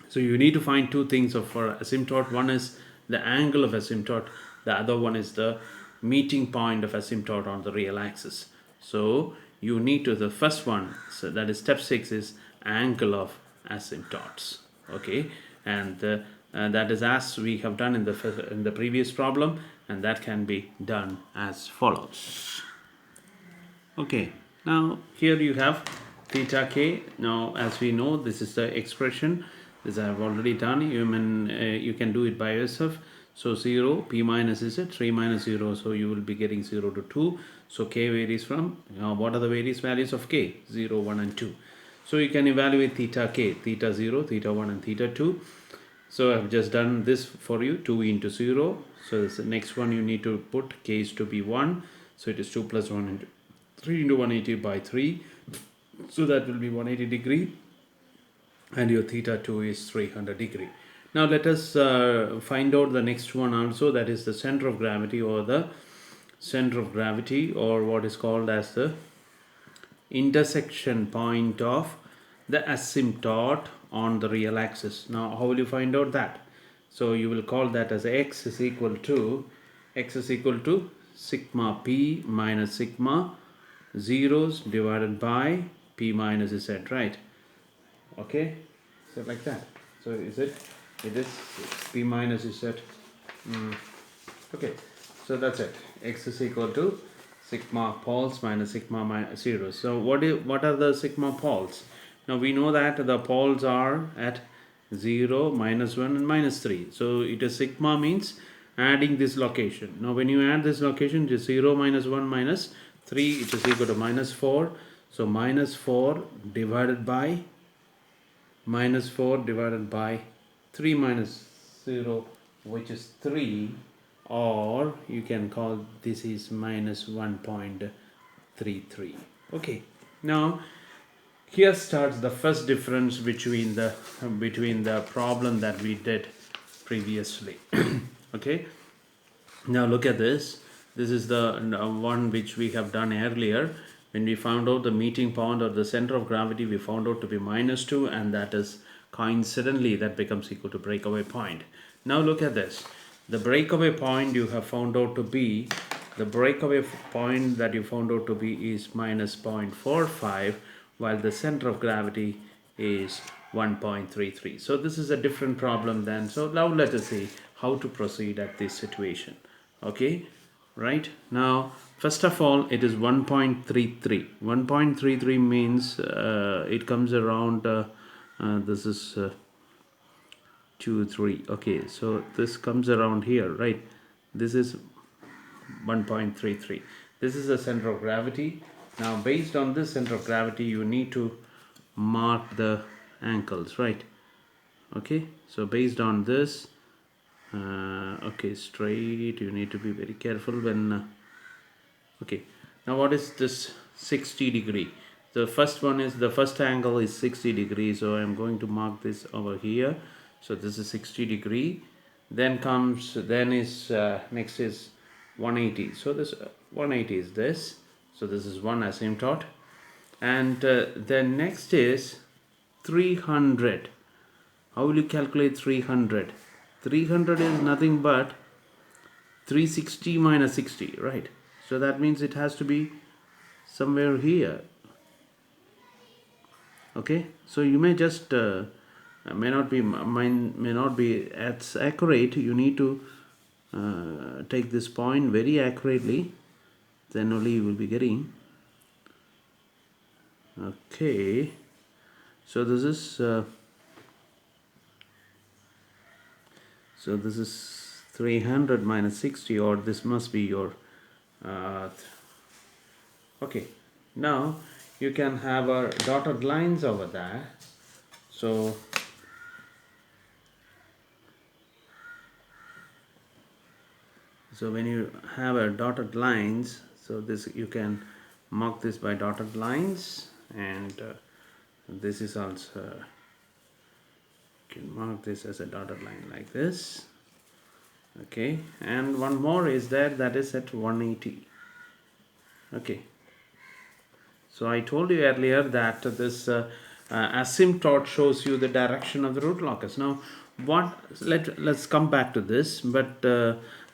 so you need to find two things for asymptote. One is the angle of asymptote, the other one is the meeting point of asymptote on the real axis. So you need to, the first one, so that is step 6, is angle of asymptotes. Okay, and that is as we have done in the previous problem, and that can be done as follows. Okay, now here you have theta k. Now as we know, this is the expression. This I have already done. You can do it by yourself. So 0, p minus is 3 minus 0, so you will be getting 0 to 2. So k varies from, what are the various values of k? 0, 1 and 2. So you can evaluate theta k, theta 0, theta 1 and theta 2. So I have just done this for you, 2 into 0. So this, the next one you need to put k is to be 1. So it is 2 plus 1 into 3 into 180 by 3. So that will be 180 degree. And your theta 2 is 300 degree. Now let us find out the next one also, that is the center of gravity, or what is called as the intersection point of the asymptote on the real axis. Now how will you find out that? So you will call that as x is equal to sigma p minus sigma zeros divided by p minus z, right? Okay, so like that. So it is p minus z. Okay, so that's it. X is equal to sigma poles minus sigma minus zeros. So what are the sigma poles? Now we know that the poles are at 0, minus 1 and minus 3. So it is sigma means adding this location. Now when you add this location, it is 0 minus 1 minus 3, it is equal to minus 4. So minus 4 divided by 3 minus 0, which is 3, or you can call this is minus 1.33. Okay, now here starts the first difference between the problem that we did previously. Okay, now look at this. This is the one which we have done earlier. When we found out the meeting point or the center of gravity, we found out to be minus 2, and that is coincidentally that becomes equal to breakaway point. Now look at this. The breakaway point you have found out to be the breakaway point that you found out to be is minus 0.45, while the center of gravity is 1.33. So this is a different problem then. So now let us see how to proceed at this situation. Okay, right now first of all it is 1.33. 1.33 means it comes around this is 2 3. Okay, so this comes around here, right? This is 1.33. This is the center of gravity. Now based on this center of gravity you need to mark the ankles, right? Okay, so based on this okay, straight, you need to be very careful when okay, now what is this 60 degree? The first one is, the first angle is 60 degrees, so I'm going to mark this over here. So this is 60 degree. Then comes, then is next is 180. So this 180 is this. So this is one asymptote. And then next is 300. How will you calculate 300? 300 is nothing but 360 minus 60, right? So that means it has to be somewhere here. Okay, so you may just may not be as accurate. You need to take this point very accurately, then only you will be getting. Okay, so this is 300 minus 60, or this must be your okay. Now you can have a dotted lines over there. So when you have a dotted lines, so this you can mark this by dotted lines, and this is also, you can mark this as a dotted line like this. Okay, and one more is there, that is at 180. Okay, so I told you earlier that this asymptote shows you the direction of the root locus. Now let's come back to this, but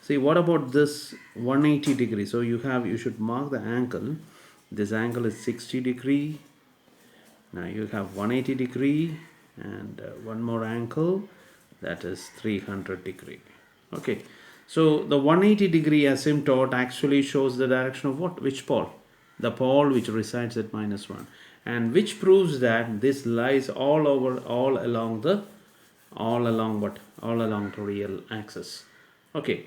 see, what about this 180 degree? So you should mark the angle. This angle is 60 degree. Now you have 180 degree and one more angle, that is 300 degree. Okay, so the 180 degree asymptote actually shows the direction of what? Which pole? The pole which resides at -1, and which proves that this lies all along the real axis. Okay,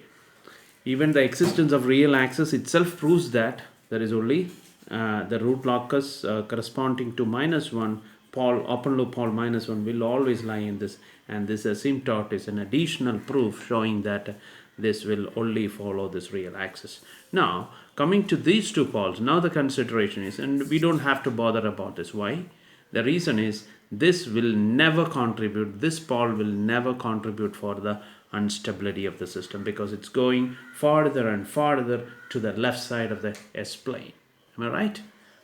even the existence of real axis itself proves that there is only the root locus corresponding to -1 pole, open loop pole -1 will always lie in this, and this asymptote is an additional proof showing that this will only follow this real axis. Now coming to these two poles, now the consideration is, and we don't have to bother about this. Why? The reason is this will never contribute, this pole will never contribute for the instability of the system, because it's going farther and farther to the left side of the S-plane. Am I right?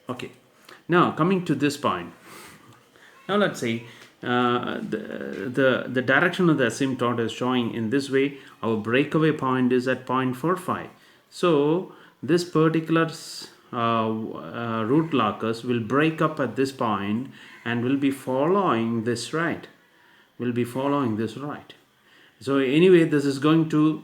Okay, now coming to this point. Now let's say the direction of the asymptote is showing in this way. Our breakaway point is at 0.45. So this particular root locus will break up at this point and will be following this right. So anyway, this is going to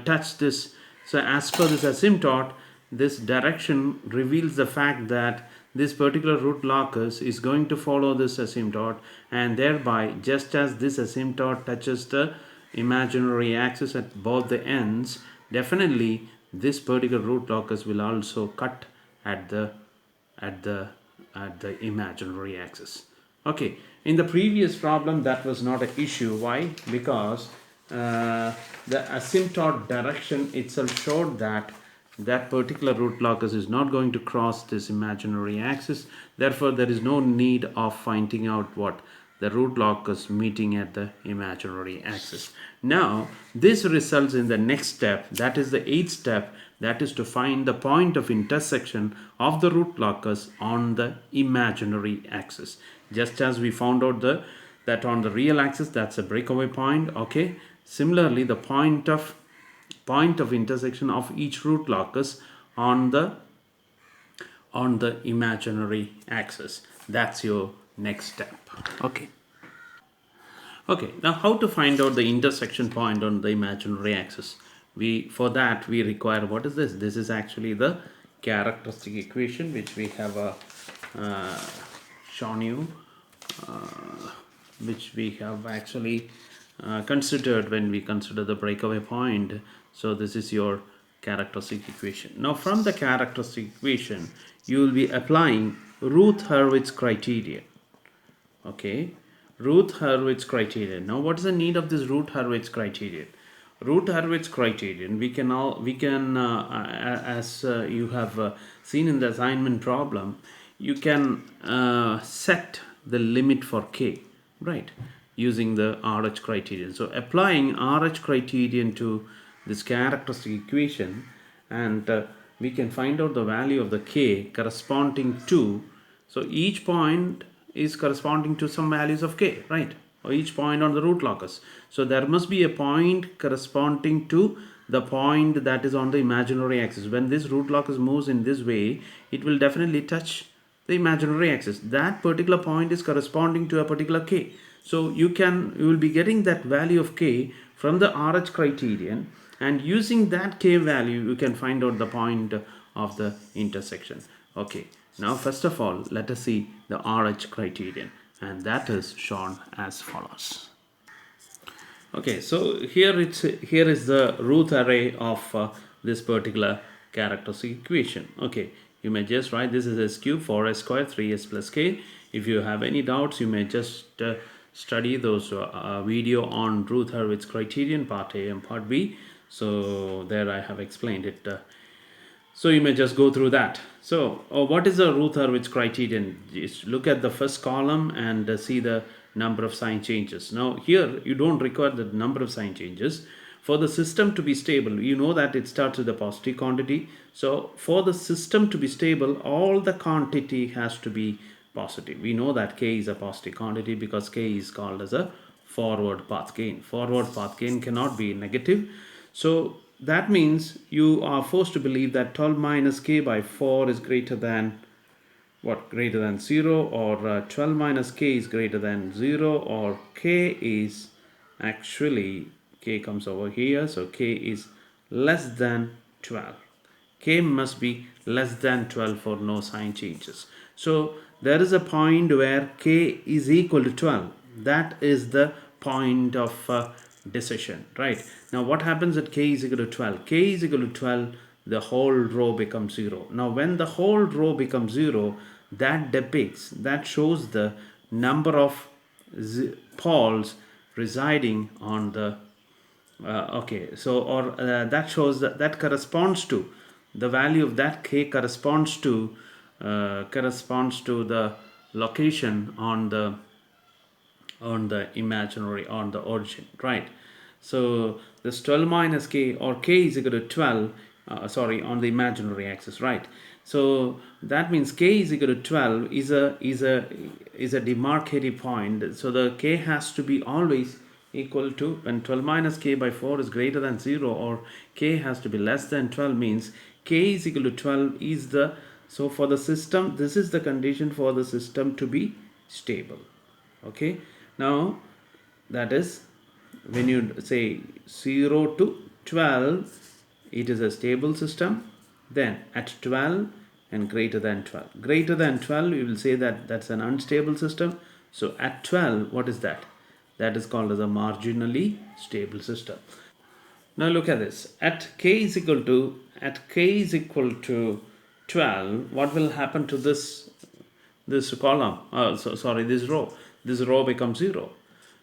touch this. So as per this asymptote, this direction reveals the fact that this particular root locus is going to follow this asymptote, and thereby, just as this asymptote touches the imaginary axis at both the ends, definitely this particular root locus will also cut at the imaginary axis. Okay, in the previous problem that was not an issue. Why? Because the asymptote direction itself showed that that particular root locus is not going to cross this imaginary axis. Therefore, there is no need of finding out what the root locus meeting at the imaginary axis. Now, this results in the next step, that is the 8th step, that is to find the point of intersection of the root locus on the imaginary axis. Just as we found out that on the real axis, that's a breakaway point. Okay, similarly, the point of point of intersection of each root locus on the imaginary axis. That's your next step. Okay, now how to find out the intersection point on the imaginary axis? For that we require, what is this? This is actually the characteristic equation which we have uh, shown you, which we have actually considered when we consider the breakaway point. So this is your characteristic equation. Now from the characteristic equation you will be applying Routh-Hurwitz criterion. Okay, Routh-Hurwitz criterion. Now what is the need of this Routh-Hurwitz criterion? Routh-Hurwitz criterion, we can as you have seen in the assignment problem, you can set the limit for k, right, using the RH criterion. So applying RH criterion to this characteristic equation, and we can find out the value of the k corresponding to, so each point is corresponding to some values of k, right, or each point on the root locus. So there must be a point corresponding to the point that is on the imaginary axis. When this root locus moves in this way, it will definitely touch the imaginary axis. That particular point is corresponding to a particular k. So you will be getting that value of k from the RH criterion, and using that k value you can find out the point of the intersection. Okay, now first of all let us see the RH criterion, and that is shown as follows. Okay, so here is the Routh array of this particular characteristic equation. Okay, you may just write this is s cube 4s square 3s plus k. If you have any doubts, you may just study those video on Routh-Hurwitz criterion, part A and part B. So there I have explained it. So you may just go through that. So what is the Routh-Hurwitz criterion? Just look at the first column and see the number of sign changes. Now here you don't require the number of sign changes. For the system to be stable, you know that it starts with a positive quantity. So for the system to be stable, all the quantity has to be positive. We know that k is a positive quantity because k is called as a forward path gain. Forward path gain cannot be negative. So that means you are forced to believe that 12 minus k by 4 is greater than what? Greater than 0, or 12 minus k is greater than 0, or k is actually, k comes over here, so k is less than 12. K must be less than 12 for no sign changes. So there is a point where k is equal to 12. That is the point of decision, right? Now what happens at k is equal to 12? K is equal to 12, the whole row becomes 0. Now when the whole row becomes 0, that shows the number of poles residing on the that shows that corresponds to the value of that k corresponds to the location on the imaginary, on the origin, right? So this 12 minus k, or k is equal to 12, on the imaginary axis, right? So that means k is equal to 12 is a demarcative point. So the k has to be always equal to, when 12 minus k by 4 is greater than 0, or k has to be less than 12, means k is equal to 12 is the, so for the system, this is the condition for the system to be stable. Okay, now that is when you say 0 to 12, it is a stable system. Then at 12 and greater than 12, we will say that that's an unstable system. So at 12, what is that? That is called as a marginally stable system. Now look at this. At k is equal to 12, what will happen to this column? This row. This row becomes 0.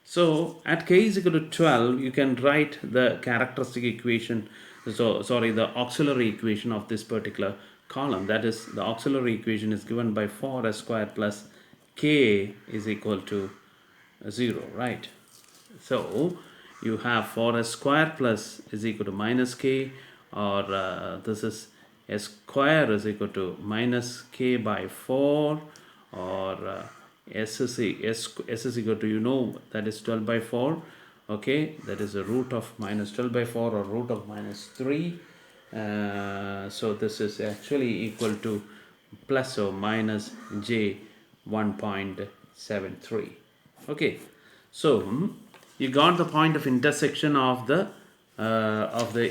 So at k is equal to 12, you can write the characteristic equation, the auxiliary equation of this particular column. That is, the auxiliary equation is given by 4s squared plus k is equal to 0, right? So you have 4s squared plus is equal to minus k, or this is s square is equal to minus k by 4, or s is equal to, that is 12 by 4. Okay, that is the root of minus 12 by 4 or root of minus 3. So this is actually equal to plus or minus j 1.73. Okay, so you got the point of intersection of the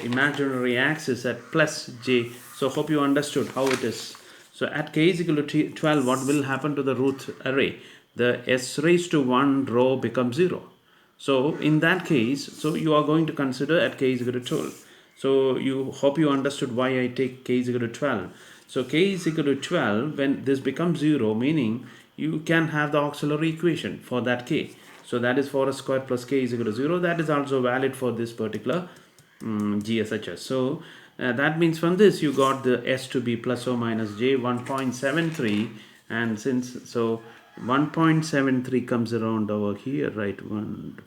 imaginary axis at plus j. So hope you understood how it is. So at k is equal to 12, what will happen to the root array? The s raised to 1 row becomes 0. So in that case, so you are going to consider at k is equal to 12. So you hope you understood why I take k is equal to 12. So k is equal to 12 when this becomes 0, meaning you can have the auxiliary equation for that k. So that is 4s squared plus k is equal to 0. That is also valid for this particular GSHS. So that means from this you got the s to be plus or minus j 1.73, and since so 1.73 comes around over here, right? 1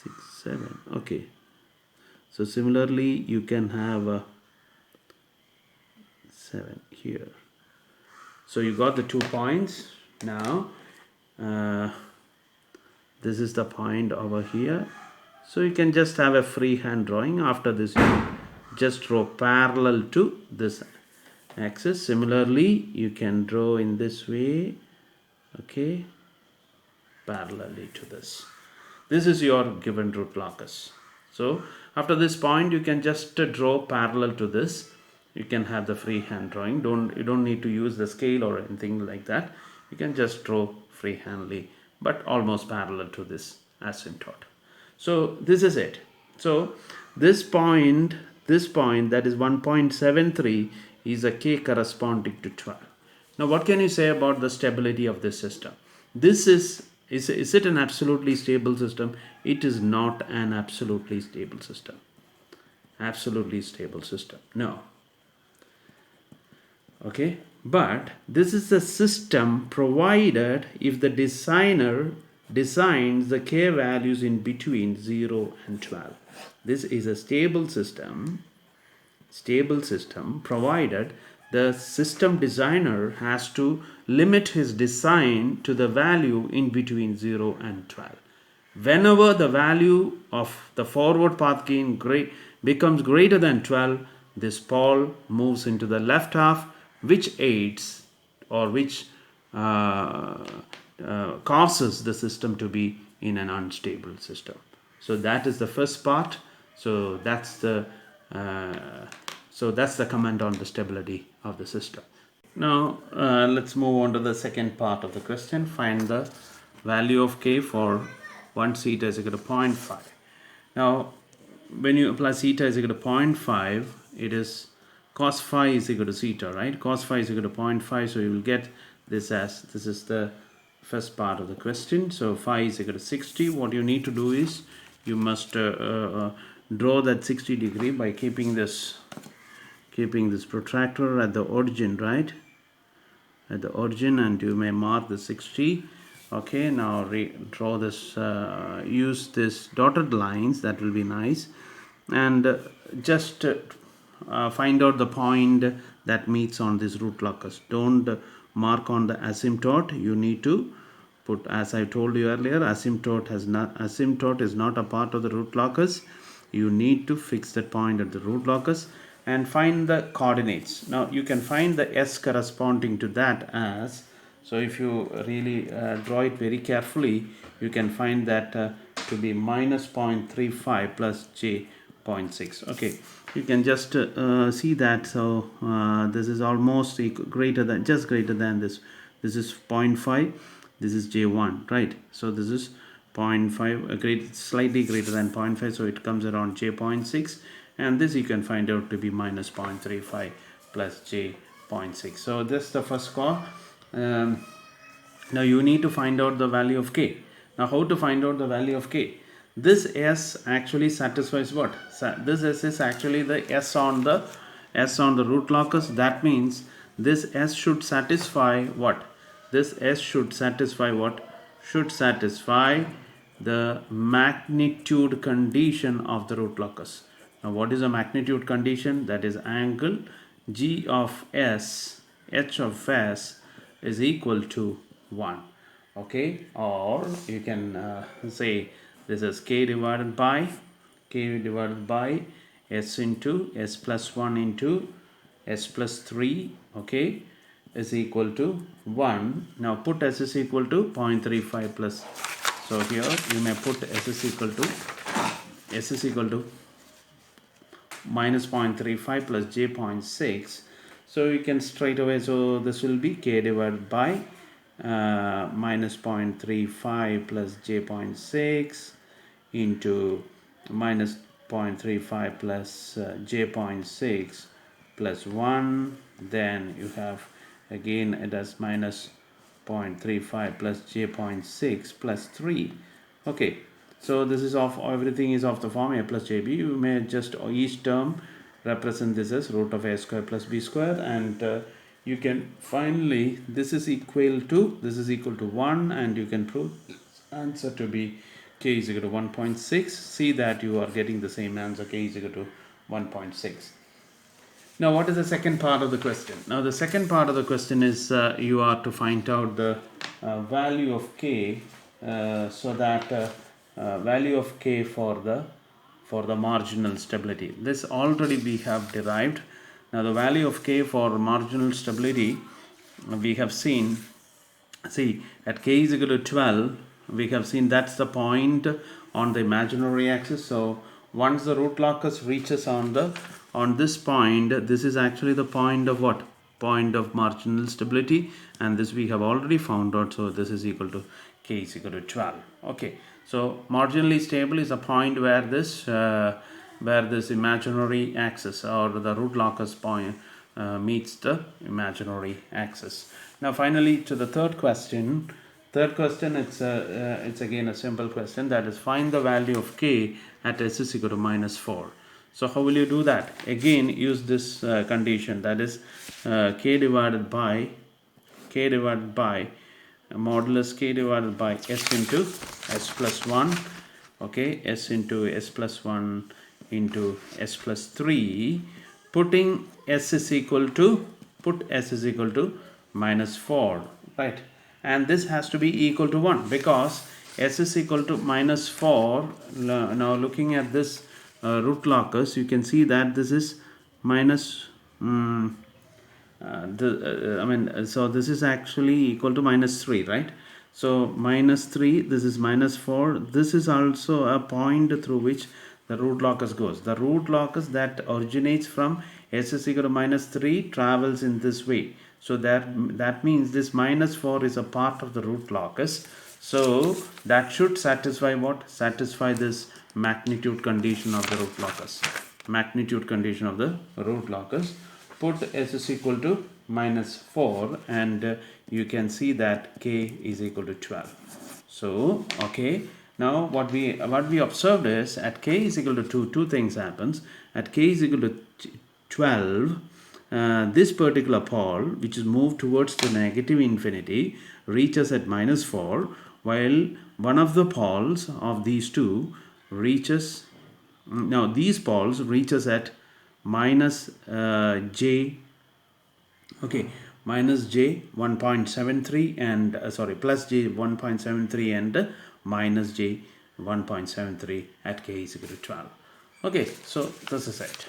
6 7. Okay, so similarly you can have a 7 here. So you got the 2 points. Now this is the point over here. So you can just have a freehand drawing. After this you just draw parallel to this axis. Similarly you can draw in this way, okay, parallelly to this. This is your given root locus. So after this point you can just draw parallel to this. You can have the freehand drawing. You don't need to use the scale or anything like that. You can just draw freehandly, but almost parallel to this asymptote. So this is it. So this point that is 1.73 is a k corresponding to 12. Now what can you say about the stability of this system? This is it an absolutely stable system? It is not an absolutely stable system. Absolutely stable system, no. Okay, but this is a system provided if the designer designs the k values in between 0 and 12. This is a stable system provided the system designer has to limit his design to the value in between 0 and 12. Whenever the value of the forward path gain becomes greater than 12, this pole moves into the left half, which aids or which causes the system to be in an unstable system. So that is the first part. So that's the comment on the stability of the system. Now let's move on to the second part of the question. Find the value of k for 1 theta is equal to 0.5. Now when you apply theta is equal to 0.5, it is cos phi is equal to theta, right? Cos phi is equal to 0.5, so you will get this as, this is the first part of the question. So phi is equal to 60. What you need to do is you must draw that 60 degree by keeping this protractor at the origin, right? At the origin, and you may mark the 60. Okay, now draw this, use this dotted lines, that will be nice, and just find out the point that meets on this root locus. Don't mark on the asymptote. You need to put, as I told you earlier, asymptote is not a part of the root locus. You need to fix that point at the root locus and find the coordinates. Now you can find the s corresponding to that as, so if you really draw it very carefully, you can find that to be minus 0.35 plus j 0.6. Okay, you can just see that. So this is almost greater than this. This is 0.5, this is j1, right? So this is 0.5, slightly greater than 0.5, so it comes around j 0.6, and this you can find out to be minus 0.35 plus j 0.6. So this is the first score. Now you need to find out the value of k. Now how to find out the value of k? This s actually satisfies what? This s is actually the s on the root locus. That means this s should satisfy what? This s should satisfy what? Should satisfy the magnitude condition of the root locus. Now what is a magnitude condition? That is angle g of s, h of s is equal to 1. Okay, or you can say this is k divided by s into s plus 1 into s plus 3, okay, is equal to 1. Now put s is equal to 0.35 plus, so here you may put s is equal to minus 0.35 plus j 0.6. So you can straight away, so this will be k divided by minus 0.35 plus j 0.6 into minus 0.35 plus j 0.6 plus 1. Then you have again it as minus 0.35 plus j 0.6 plus 3. Okay, so this is of everything is of the form a plus jb. You may just each term represent this as root of a square plus b square, and you can finally this is equal to 1, and you can prove answer to be k is equal to 1.6. See that you are getting the same answer, k is equal to 1.6. Now what is the second part of the question? Now the second part of the question is you are to find out the value of k, so that value of k for the marginal stability. This already we have derived. Now the value of k for marginal stability we have seen. See, at k is equal to 12, we have seen that's the point on the imaginary axis. So once the root locus reaches on this point, this is actually the point of what? Point of marginal stability, and this we have already found out. So this is equal to k is equal to 12. Okay, so marginally stable is a point where this imaginary axis or the root locus point meets the imaginary axis. Now finally to the third question. It's again a simple question, that is find the value of k at s is equal to minus 4. So how will you do that? Again use this condition, that is k divided by modulus k divided by s into s plus 1, okay, s into s plus 1 into s plus 3, putting s is equal to minus 4, right? And this has to be equal to 1 because s is equal to minus 4. Now looking at this root locus, you can see that this is minus so this is actually equal to minus 3, right? So minus 3, this is minus 4. This is also a point through which the root locus goes. The root locus that originates from s is equal to minus 3 travels in this way. So that means this minus 4 is a part of the root locus. So that should satisfy what? Satisfy this magnitude condition of the root locus. Put s is equal to minus 4, and you can see that k is equal to 12. So okay, now what we observed is at k is equal to two things happens. At k is equal to 12, this particular pole, which is moved towards the negative infinity, reaches at minus 4, while one of the poles of these two reaches, now these poles reaches at minus j, okay, minus j 1.73 and plus j 1.73 and minus j 1.73 at k is equal to 12. Okay, so this is it.